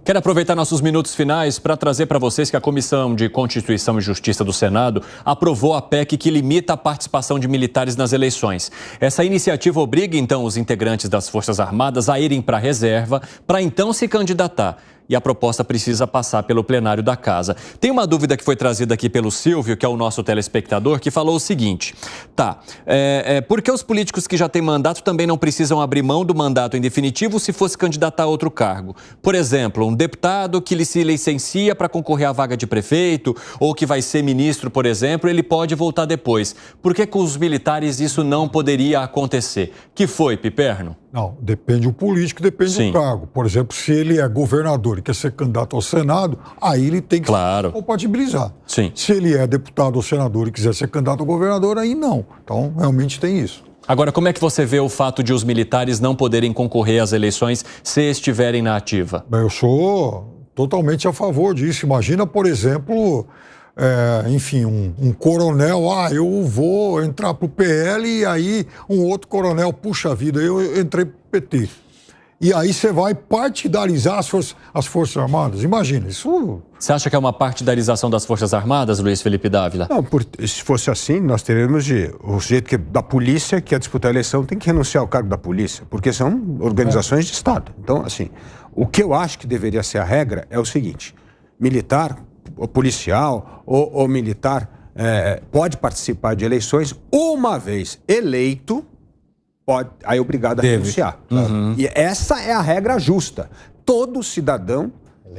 Quero aproveitar nossos minutos finais para trazer para vocês que a Comissão de Constituição e Justiça do Senado aprovou a PEC que limita a participação de militares nas eleições. Essa iniciativa obriga, então, os integrantes das Forças Armadas a irem para a reserva para então se candidatar. E a proposta precisa passar pelo plenário da Casa. Tem uma dúvida que foi trazida aqui pelo Silvio, que é o nosso telespectador, que falou o seguinte: por que os políticos que já têm mandato também não precisam abrir mão do mandato em definitivo se fosse candidatar a outro cargo? Por exemplo, um deputado que se licencia para concorrer à vaga de prefeito ou que vai ser ministro, por exemplo, ele pode voltar depois. Por que com os militares isso não poderia acontecer? Que foi, Piperno? Não, depende do político, depende do cargo. Por exemplo, se ele é governador e quer ser candidato ao Senado, aí ele tem que se compatibilizar. Sim. Se ele é deputado ou senador e quiser ser candidato a governador, aí não. Então, realmente tem isso. Agora, como é que você vê o fato de os militares não poderem concorrer às eleições se estiverem na ativa? Bem, eu sou totalmente a favor disso. Imagina, por exemplo, um coronel, eu vou entrar pro PL e aí um outro coronel, puxa vida, eu entrei pro PT. E aí você vai partidarizar as Forças Armadas. Imagina, isso... Você acha que é uma partidarização das Forças Armadas, Luiz Felipe Dávila? Não, se fosse assim, nós teríamos o jeito da polícia que quer disputar a eleição tem que renunciar ao cargo da polícia, porque são organizações de Estado. Então, assim, o que eu acho que deveria ser a regra é o seguinte: militar, ou policial ou militar pode participar de eleições uma vez eleito, aí é obrigado a renunciar. Uhum. E essa é a regra justa. Todo cidadão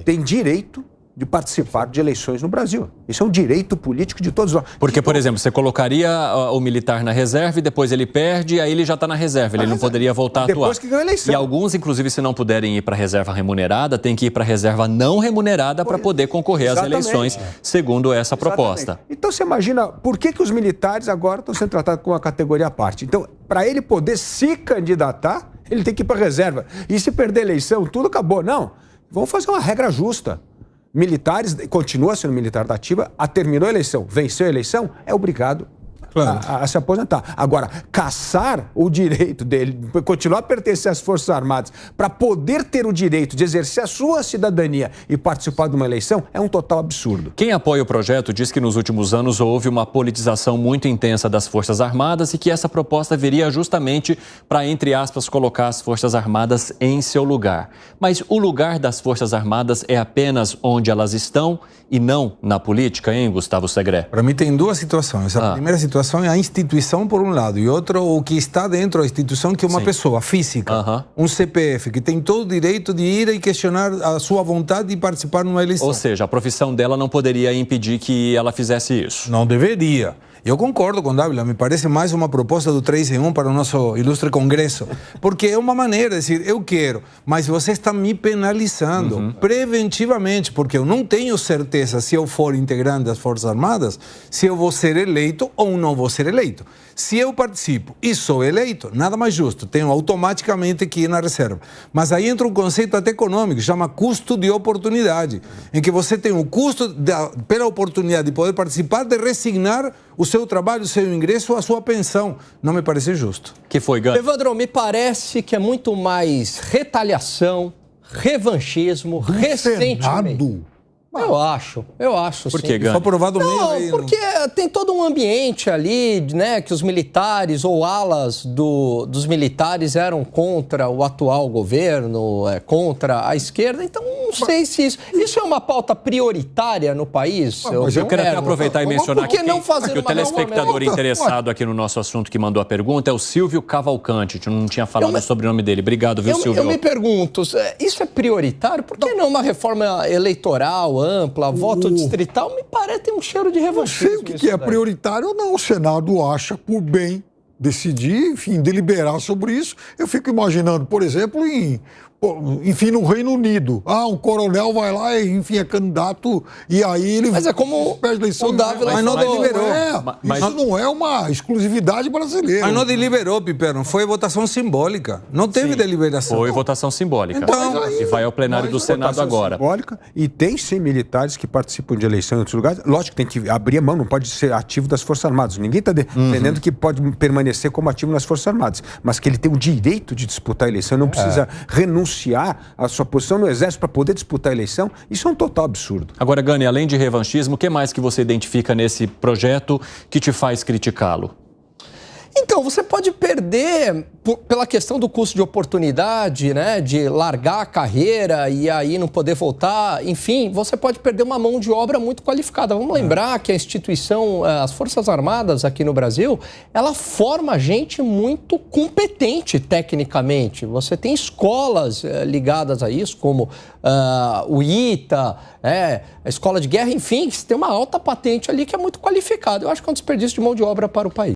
tem direito de participar de eleições no Brasil. Isso é um direito político de todos nós. Porque, por exemplo, você colocaria o militar na reserva e depois ele perde e aí ele já está na reserva. Ele não poderia voltar a atuar. Depois que ganhou a eleição. E alguns, inclusive, se não puderem ir para a reserva remunerada, tem que ir para a reserva não remunerada para poder concorrer às eleições, segundo essa proposta. Então, você imagina por que os militares agora estão sendo tratados com uma categoria à parte. Então, para ele poder se candidatar, ele tem que ir para a reserva. E se perder a eleição, tudo acabou. Não. Vamos fazer uma regra justa. Militares, continua sendo militar da ativa, terminou a eleição, venceu a eleição, é obrigado a se aposentar. Agora, caçar o direito dele, continuar a pertencer às Forças Armadas, para poder ter o direito de exercer a sua cidadania e participar de uma eleição, é um total absurdo. Quem apoia o projeto diz que nos últimos anos houve uma politização muito intensa das Forças Armadas e que essa proposta viria justamente para, entre aspas, colocar as Forças Armadas em seu lugar. Mas o lugar das Forças Armadas é apenas onde elas estão e não na política, hein, Gustavo Segré? Para mim tem duas situações. A primeira situação é a instituição, por um lado, e outra, o que está dentro da instituição, que é uma pessoa física, um CPF, que tem todo o direito de ir e questionar a sua vontade de participar numa eleição. Ou seja, a profissão dela não poderia impedir que ela fizesse isso. Não deveria. Eu concordo com Dávila, me parece mais uma proposta do 3 em 1 para o nosso ilustre Congresso, porque é uma maneira de dizer, eu quero, mas você está me penalizando preventivamente, porque eu não tenho certeza, se eu for integrante das Forças Armadas, se eu vou ser eleito ou não vou ser eleito. Se eu participo e sou eleito, nada mais justo, tenho automaticamente que ir na reserva. Mas aí entra um conceito até econômico, chama custo de oportunidade, em que você tem o custo pela oportunidade de poder participar, de resignar o seu trabalho, o seu ingresso, a sua pensão. Não me parece justo. Que foi, Gano? Evandro, me parece que é muito mais retaliação, revanchismo, ressentimento. Eu acho Por sim. que, Gano? Foi aprovado Não, porque tem todo um ambiente ali, né, que os militares ou alas dos militares eram contra o atual governo, contra a esquerda, então não sei se isso é uma pauta prioritária no país. Mas eu quero até aproveitar e mencionar que não fazer que o telespectador interessado aqui no nosso assunto que mandou a pergunta é o Silvio Cavalcante. A gente não tinha falado o sobrenome dele. Obrigado, viu, Silvio? Eu me pergunto, isso é prioritário? Por que não uma reforma eleitoral ampla, voto distrital? Me parece ter um cheiro de revanchismo. Não sei o que é prioritário ou não. O Senado acha por bem decidir, enfim, deliberar sobre isso. Eu fico imaginando, por exemplo, no Reino Unido. Um coronel vai lá e, enfim, é candidato e aí ele... Mas é como perde a eleição. o Dávila mas não deliberou. Isso não é uma exclusividade brasileira. Mas não deliberou, Piperno. Foi votação simbólica. Não teve deliberação. Foi votação simbólica. Então, e vai ao plenário do Senado agora. Simbólica, e tem sim militares que participam de eleição em outros lugares. Lógico que tem que abrir a mão, não pode ser ativo das Forças Armadas. Ninguém está defendendo que pode permanecer como ativo nas Forças Armadas. Mas que ele tem o direito de disputar a eleição, não precisa renunciar renunciar à sua posição no Exército para poder disputar a eleição, isso é um total absurdo. Agora, Gani, além de revanchismo, o que mais que você identifica nesse projeto que te faz criticá-lo? Então, você pode perder pela questão do custo de oportunidade, né, de largar a carreira e aí não poder voltar. Enfim, você pode perder uma mão de obra muito qualificada. Vamos lembrar que a instituição, as Forças Armadas aqui no Brasil, ela forma gente muito competente tecnicamente. Você tem escolas ligadas a isso, como o ITA, a Escola de Guerra, enfim, você tem uma alta patente ali que é muito qualificada. Eu acho que é um desperdício de mão de obra para o país.